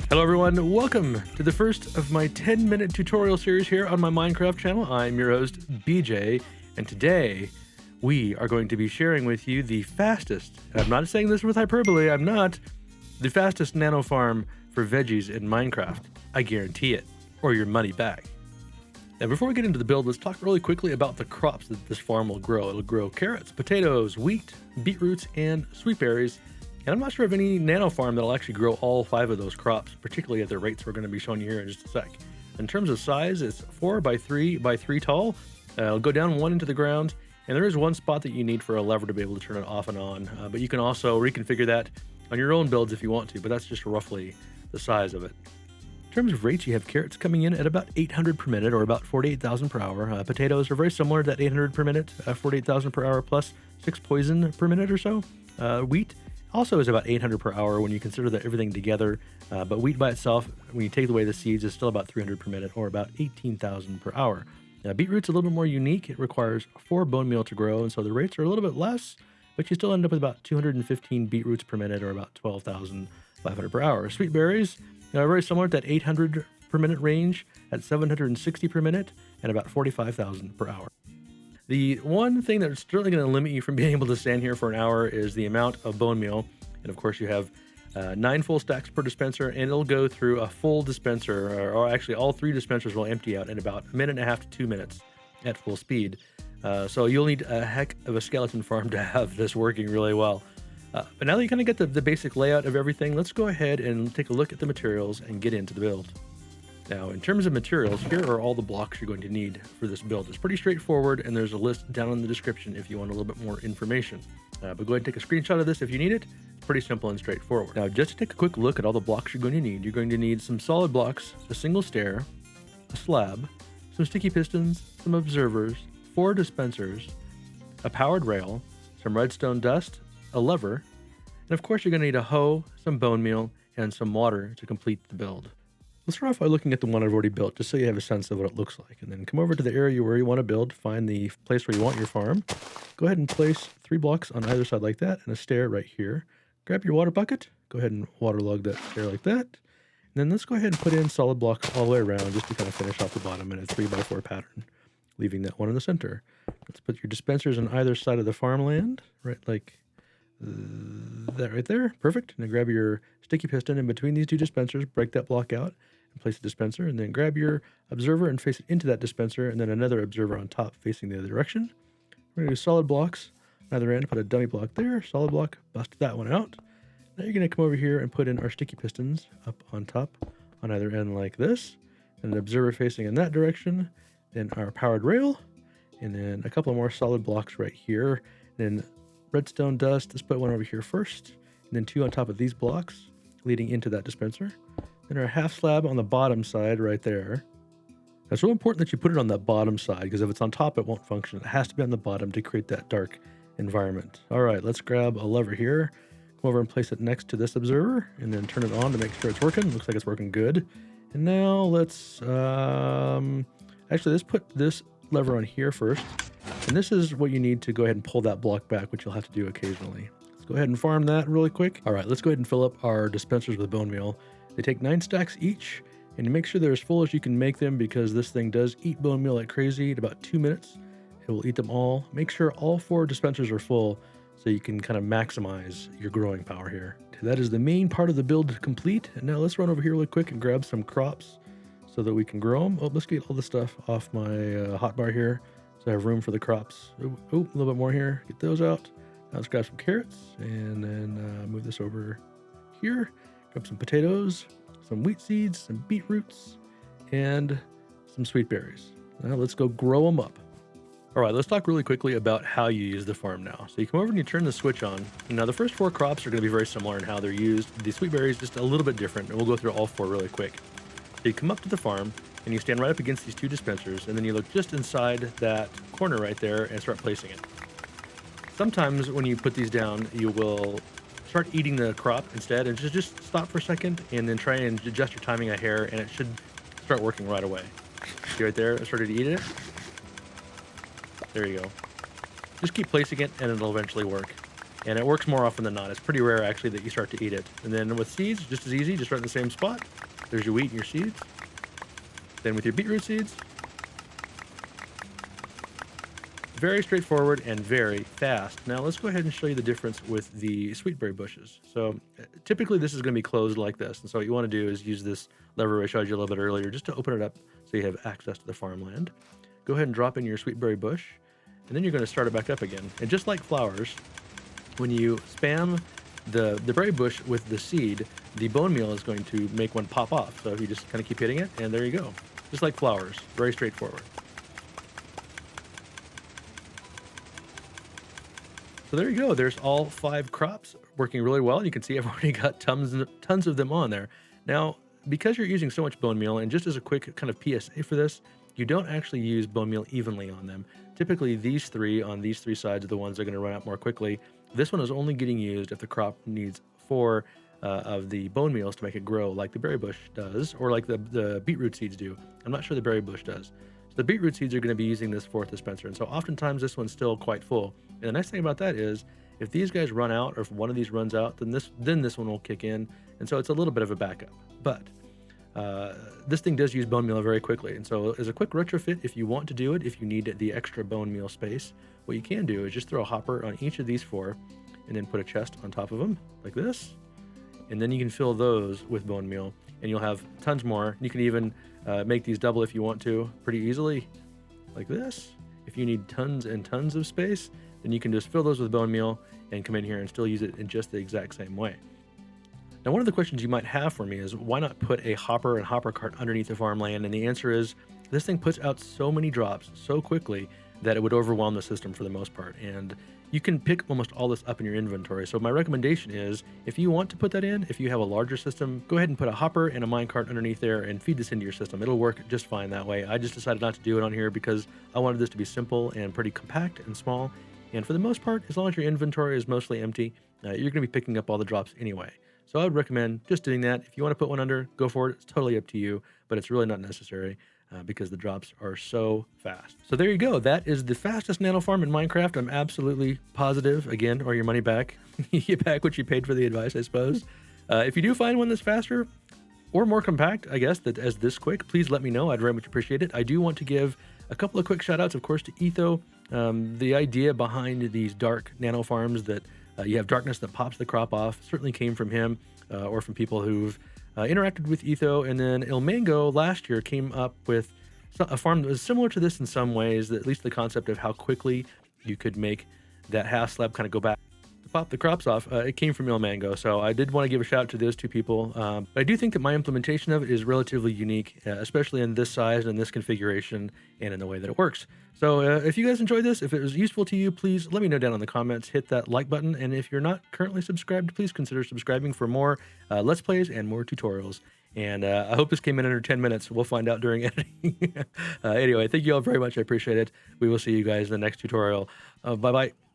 Hello everyone, welcome to the first of my 10-minute tutorial series here on my Minecraft channel. I'm your host, BJ, and today we are going to be sharing with you the fastest, and I'm not saying this with hyperbole, I'm not, the fastest nano farm for veggies in Minecraft. I guarantee it, or your money back. Now before we get into the build, let's talk really quickly about the crops that this farm will grow. It'll grow carrots, potatoes, wheat, beetroots, and sweet berries. And I'm not sure of any nano farm that'll actually grow all 5 of those crops, particularly at the rates we're going to be showing you here in just a sec. In terms of size, it's 4 by 3 by 3 tall. It'll go down 1 into the ground, and there is one spot that you need for a lever to be able to turn it off and on. But you can also reconfigure that on your own builds if you want to, but that's just roughly the size of it. In terms of rates, you have carrots coming in at about 800 per minute, or about 48,000 per hour. Potatoes are very similar to that 800 per minute, 48,000 per hour plus 6 poison per minute or so. Wheat also is about 800 per hour when you consider that everything together, but wheat by itself, when you take away the seeds, is still about 300 per minute, or about 18,000 per hour. Beetroot's a little bit more unique. It requires 4 bone meal to grow, and so the rates are a little bit less, but you still end up with about 215 beetroots per minute, or about 12,500 per hour. Sweet berries are very similar to that 800 per minute range at 760 per minute, and about 45,000 per hour. The one thing that's certainly going to limit you from being able to stand here for an hour is the amount of bone meal. And of course you have 9 full stacks per dispenser, and it'll go through a full dispenser, or actually all 3 dispensers will empty out in about 1.5 to 2 minutes at full speed. So you'll need a heck of a skeleton farm to have this working really well. But now that you kind of get the basic layout of everything, let's go ahead and take a look at the materials and get into the build. Now, in terms of materials, here are all the blocks you're going to need for this build. It's pretty straightforward, and there's a list down in the description if you want a little bit more information. But go ahead and take a screenshot of this if you need it. It's pretty simple and straightforward. Now, just to take a quick look at all the blocks you're going to need some solid blocks, a single stair, a slab, some sticky pistons, some observers, 4 dispensers, a powered rail, some redstone dust, a lever, and of course you're going to need a hoe, some bone meal, and some water to complete the build. Let's start off by looking at the one I've already built, just so you have a sense of what it looks like. And then come over to the area where you want to build, find the place where you want your farm. Go ahead and place 3 blocks on either side like that, and a stair right here. Grab your water bucket, go ahead and waterlog that stair like that. And then let's go ahead and put in solid blocks all the way around, just to kind of finish off the bottom in a 3 by 4 pattern, leaving that one in the center. Let's put your dispensers on either side of the farmland, right like that right there. Perfect. And then grab your sticky piston in between these 2 dispensers, break that block out, and place a dispenser, and then grab your observer and face it into that dispenser, and then another observer on top facing the other direction. We're going to do solid blocks on either end, put a dummy block there, solid block, bust that one out. Now you're going to come over here and put in our sticky pistons up on top on either end like this, and an observer facing in that direction, then our powered rail, and then a couple more solid blocks right here, then redstone dust. Let's put one over here first, and then 2 on top of these blocks leading into that dispenser. Then our half slab on the bottom side right there. It's real important that you put it on that bottom side, because if it's on top, it won't function. It has to be on the bottom to create that dark environment. All right, let's grab a lever here. Come over and place it next to this observer, and then turn it on to make sure it's working. Looks like it's working good. And now let's, actually, let's put this lever on here first. And this is what you need to go ahead and pull that block back, which you'll have to do occasionally. Let's go ahead and farm that really quick. All right, let's go ahead and fill up our dispensers with bone meal. They take 9 stacks each, and you make sure they're as full as you can make them, because this thing does eat bone meal like crazy. In about 2 minutes, it will eat them all. Make sure all 4 dispensers are full so you can kind of maximize your growing power here. That is the main part of the build complete. And now let's run over here really quick and grab some crops so that we can grow them. Oh, let's get all the stuff off my hotbar here so I have room for the crops. Oh, a little bit more here. Get those out. Now let's grab some carrots, and then move this over here. Grab some potatoes, some wheat seeds, some beetroots, and some sweet berries. Now let's go grow them up. All right, let's talk really quickly about how you use the farm now. So you come over and you turn the switch on. Now the first 4 crops are going to be very similar in how they're used. The sweet berries just a little bit different, and we'll go through all 4 really quick. So you come up to the farm, and you stand right up against these 2 dispensers, and then you look just inside that corner right there and start placing it. Sometimes when you put these down, you will start eating the crop instead, and just stop for a second and then try and adjust your timing a hair, and it should start working right away. See right there, it started to eat it. There you go. Just keep placing it and it'll eventually work. and it works more often than not. It's pretty rare actually that you start to eat it. And then with seeds, just as easy, just right in the same spot, There's your wheat and your seeds. Then with your beetroot seeds, very straightforward and very fast. Now let's go ahead and show you the difference with the sweet berry bushes. So typically this is going to be closed like this. And so what you want to do is use this lever I showed you a little bit earlier just to open it up so you have access to the farmland. Go ahead and drop in your sweet berry bush, and then you're going to start it back up again. And just like flowers, when you spam the berry bush with the seed, the bone meal is going to make one pop off. So you just kind of keep hitting it, and there you go. Just like flowers, very straightforward. So there you go. There's all 5 crops working really well. You can see I've already got tons of them on there. Now, because you're using so much bone meal, and just as a quick kind of PSA for this, you don't actually use bone meal evenly on them. Typically, these 3 on these 3 sides are the ones that are going to run out more quickly. This one is only getting used if the crop needs 4 of the bone meals to make it grow, like the berry bush does, or like the beetroot seeds do. I'm not sure the berry bush does. So the beetroot seeds are going to be using this 4th dispenser, and so oftentimes this one's still quite full. And the nice thing about that is, if these guys run out, or if one of these runs out, then this one will kick in, and so it's a little bit of a backup. But this thing does use bone meal very quickly, and so as a quick retrofit, if you want to do it, if you need the extra bone meal space, what you can do is just throw a hopper on each of these 4, and then put a chest on top of them, like this, and then you can fill those with bone meal, and you'll have tons more. You can even make these double if you want to, pretty easily, like this. If you need tons and tons of space, then you can just fill those with bone meal and come in here and still use it in just the exact same way. Now, one of the questions you might have for me is, why not put a hopper and hopper cart underneath the farmland? And the answer is, this thing puts out so many drops so quickly that it would overwhelm the system for the most part. And you can pick almost all this up in your inventory. So my recommendation is, if you want to put that in, if you have a larger system, go ahead and put a hopper and a minecart underneath there and feed this into your system. It'll work just fine that way. I just decided not to do it on here because I wanted this to be simple and pretty compact and small. And for the most part, as long as your inventory is mostly empty, you're going to be picking up all the drops anyway. So I would recommend just doing that. If you want to put one under, go for it. It's totally up to you, but it's really not necessary because the drops are so fast. So there you go. That is the fastest nano farm in Minecraft. I'm absolutely positive, again, or your money back. You get back what you paid for the advice, I suppose. If you do find one that's faster or more compact, I guess, that as this quick, please let me know. I'd very much appreciate it. I do want to give a couple of quick shout outs, of course, to Etho. The idea behind these dark nano farms that you have darkness that pops the crop off certainly came from him or from people who've interacted with Etho. And then Il Mango last year came up with a farm that was similar to this in some ways, at least the concept of how quickly you could make that half slab kind of go back to pop the crops off. It came from Il Mango. So I did want to give a shout out to those 2 people. But I do think that my implementation of it is relatively unique, especially in this size and this configuration and in the way that it works. So if you guys enjoyed this, if it was useful to you, please let me know down in the comments. Hit that like button. And if you're not currently subscribed, please consider subscribing for more Let's Plays and more tutorials. And I hope this came in under 10 minutes. We'll find out during editing. Anyway, thank you all very much. I appreciate it. We will see you guys in the next tutorial. Bye-bye.